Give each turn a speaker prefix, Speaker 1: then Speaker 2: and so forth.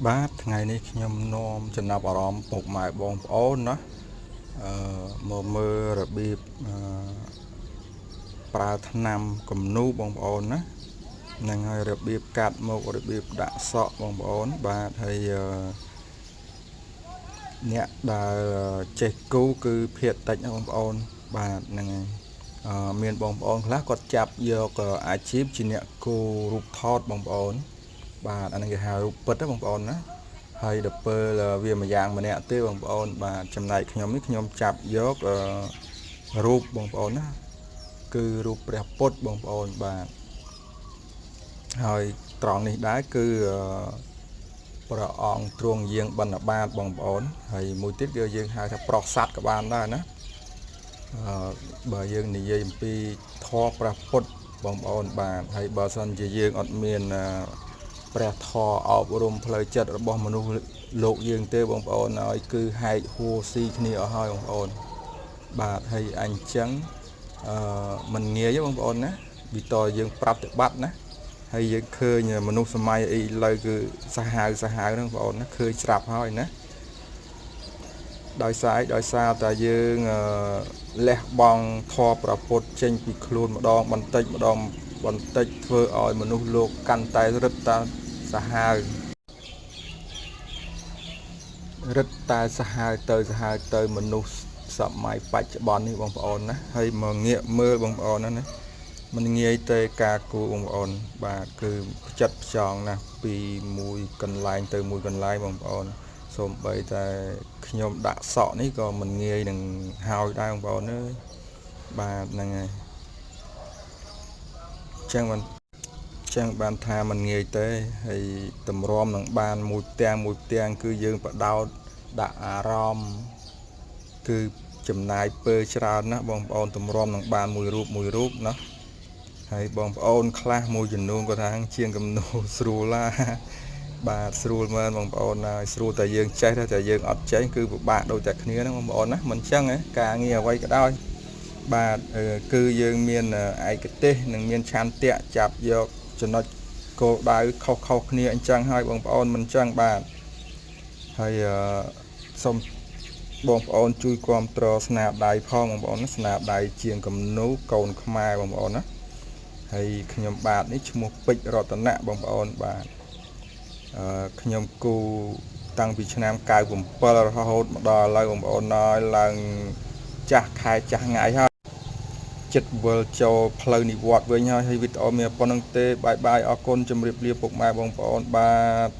Speaker 1: បាទថ្ងៃនេះខ្ញុំនាំចំណាប់អារម្មណ៍ពុកម៉ែបងប្អូនណាមកមើលរបៀបប្រើថ្នាំគំនូបងប្អូនណានឹងហើយរបៀបកាត់មករបៀបដាក់សក់បងប្អូនបាទហើយអ្នកដែលចេះគូគឺភាគតិចណាបងប្អូនបាទហ្នឹងហើយមានបងប្អូនខ្លះគាត់ចាប់យកអាជីពជាអ្នកគូរូបថតបងប្អូនបាទអានេះគេហៅរូបពិតណាបងប្អូនណាហើយដល់ពេលវាមួយយ៉ាងម្នាក់ទេបងប្អូនបាទចំណែកខ្ញុំនេះខ្ញុំចាប់យករូបបងប្អូនណាគឺរូបព្រះពុទ្ធបងប្អូនបាទហើយត្រង់នេះដែរគឺព្រះអង្គទ្រង់យាងបណ្ឌបាតបងប្អូនហើយមួយទៀតគឺយើងហៅថាប្រោះសัตว์ក៏បានដែរណាបើយើងនិយាយអំពីធម៌ព្រះពុទ្ធបងប្អូនបាទហើយបើសិនជាយើងអត់មានព្រះធម៌អប់រំផ្លូវចិត្តរបស់មនុស្សលោកយើងទេបងប្អូនហើយគឺហែកហួរស៊ីគ្នាអស់ហើយបងប្អូនបាទហើយអញ្ចឹងមិនងាយទេបងប្អូនណាវិតយើងប្រតិបត្តិណាហើយយើងឃើញមនុស្សសម័យឥឡូវគឺសាហាវហ្នឹងបងប្អូនណាឃើញស្រាប់ហើយណាដោយសារតែយើងលះបង់ធម៌ប្រពុតចេញពីខ្លួនម្ដងបន្តិចធ្វើឲ្យមនុស្សលោកកាន់តែរឹតតែសាហាវទៅមនុស្សសម័យបច្ចុប្បន្ននេះបងប្អូនណាហើយមកងាកមើលបងប្អូនណាมันងាយទេការគូបងប្អូនបាទគឺផ្ចិតផ្ចង់ណាស់ពីមួយកន្លែងទៅមួយកន្លែងបងប្អូនសូម្បីតែខ្ញុំដាក់សក់នេះក៏មិនងាយនឹងហើយដែរបងប្អូនអើយបាទហ្នឹងហើយចឹងបានថាมันងាយទេហើយតម្រាំនឹងបានមួយផ្ទាំងគឺយើងបដោតដាក់អារម្មណ៍គឺចំណាយពេលច្រើនណាស់បងប្អូនតម្រាំនឹងបានមួយរូបណាហើយបងប្អូនខ្លះមួយចំនួនគាត់ថាជាងគំនូស្រួលបាទស្រួលមែនបងប្អូនហើយស្រួលតែយើងចេះតែយើងអត់ចេះគឺពិបាកដូចតែគ្នាហ្នឹងបងប្អូនណាមិនចឹងការងារអ្វីក៏ដោយបាទគឺយើងមានឯកទេសនិងមានឆន្ទៈចាប់យកចំណុចគោលដៅខុសគ្នាអញ្ចឹងហើយបងប្អូនមិនចឹងបាទហើយសូមបងប្អូនជួយគាំទ្រស្នាដៃផងបងប្អូនណាស្នាដៃជាងគំនូកូនខ្មែរបងប្អូនណាហើយខ្ញុំបាទនេះឈ្មោះពេជ្ររតនៈបងប្អូនបាទខ្ញុំគូតាំងពីឆ្នាំ97រហូតមកដល់ឥឡូវបងប្អូនហើយឡើងចាស់ខែចាស់ថ្ងៃហើយចិត្តវិលចូលផ្លូវនិវត្តន៍វិញហើយវីដេអូមានប៉ុណ្្នឹងទេបាយអរគុណជម្រាបលាពុកម៉ែបងប្អូនបាទ